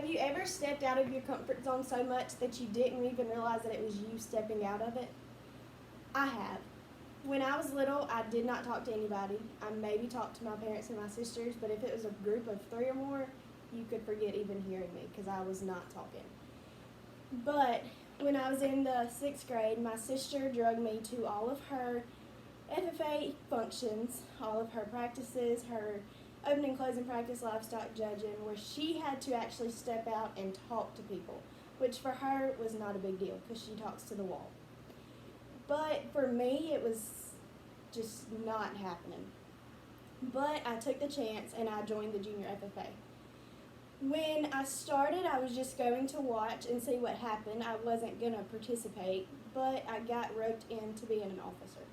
Have you ever stepped out of your comfort zone so much that you didn't even realize that it was you stepping out of it? I have. When I was little, I did not talk to anybody. I maybe talked to my parents and my sisters, but if it was a group of 3 or more, you could forget even hearing me because I was not talking. But when I was in the 6th grade, my sister drugged me to all of her FFA functions, all of her practices, her opening and closing practice, livestock judging, where she had to actually step out and talk to people, which for her was not a big deal because she talks to the wall. But for me, it was just not happening. But I took the chance and I joined the junior FFA. When I started, I was just going to watch and see what happened. I wasn't going to participate, but I got roped into being an officer.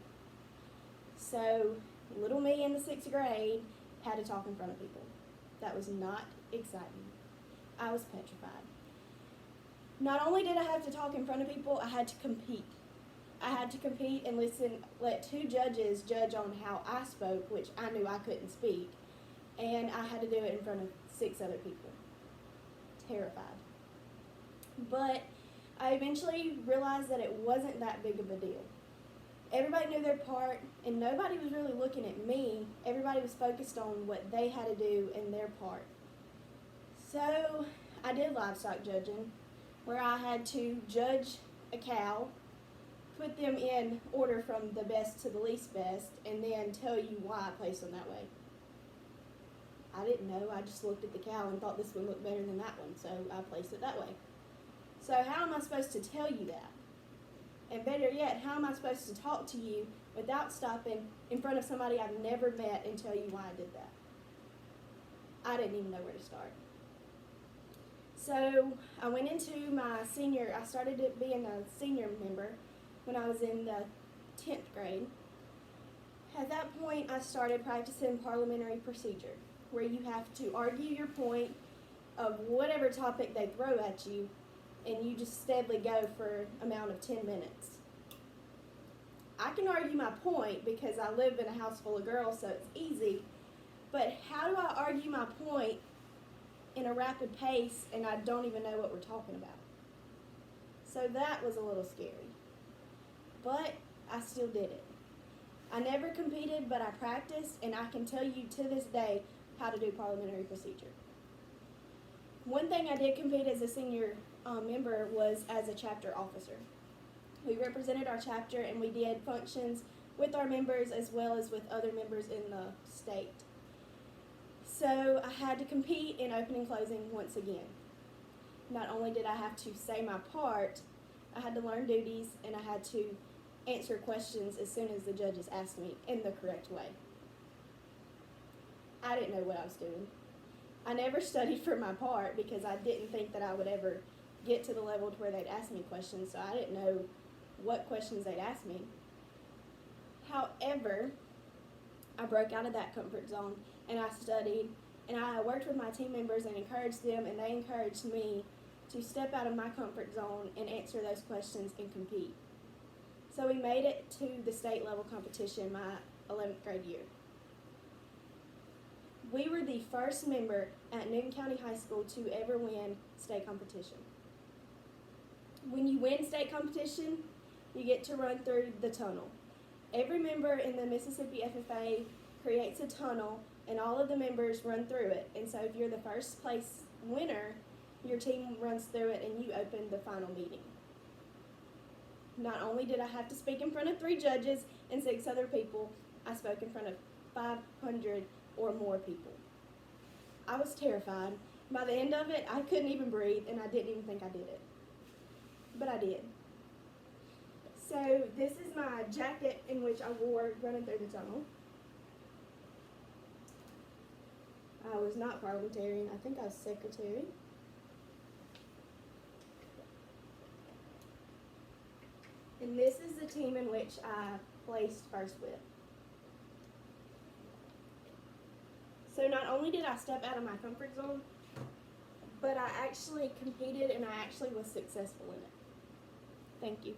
So little me in the 6th grade had to talk in front of people. That was not exciting. I was petrified. Not only did I have to talk in front of people, I had to compete. I had to compete and let 2 judges judge on how I spoke, which I knew I couldn't speak, and I had to do it in front of 6 other people. Terrified. But I eventually realized that it wasn't that big of a deal. Everybody knew their part, and nobody was really looking at me. Everybody was focused on what they had to do in their part. So I did livestock judging, where I had to judge a cow, put them in order from the best to the least best, and then tell you why I placed them that way. I didn't know. I just looked at the cow and thought this one looked better than that one, so I placed it that way. So how am I supposed to tell you that? And better yet, how am I supposed to talk to you without stopping in front of somebody I've never met and tell you why I did that? I didn't even know where to start. So I went into I started being a senior member when I was in the 10th grade. At that point, I started practicing parliamentary procedure, where you have to argue your point of whatever topic they throw at you, and you just steadily go for an amount of 10 minutes. I can argue my point because I live in a house full of girls, so it's easy, but how do I argue my point in a rapid pace and I don't even know what we're talking about? So that was a little scary, but I still did it. I never competed, but I practiced, and I can tell you to this day how to do parliamentary procedure. One thing I did compete as a senior member was as a chapter officer. We represented our chapter, and we did functions with our members as well as with other members in the state. So I had to compete in opening and closing once again. Not only did I have to say my part, I had to learn duties, and I had to answer questions as soon as the judges asked me in the correct way. I didn't know what I was doing. I never studied for my part because I didn't think that I would ever get to the level to where they'd ask me questions, so I didn't know what questions they'd ask me. However, I broke out of that comfort zone, and I studied, and I worked with my team members and encouraged them, and they encouraged me to step out of my comfort zone and answer those questions and compete. So we made it to the state level competition my 11th grade year. We were the first member at Newton County High School to ever win state competition. When you win state competition, you get to run through the tunnel. Every member in the Mississippi FFA creates a tunnel, and all of the members run through it. And so if you're the first place winner, your team runs through it and you open the final meeting. Not only did I have to speak in front of 3 judges and 6 other people, I spoke in front of 500 or more people. I was terrified. By the end of it, I couldn't even breathe, and I didn't even think I did it. But I did. So this is my jacket in which I wore running through the tunnel. I was not parliamentarian. I think I was secretary. And this is the team in which I placed first with. So not only did I step out of my comfort zone, but I actually competed and I actually was successful in it. Thank you.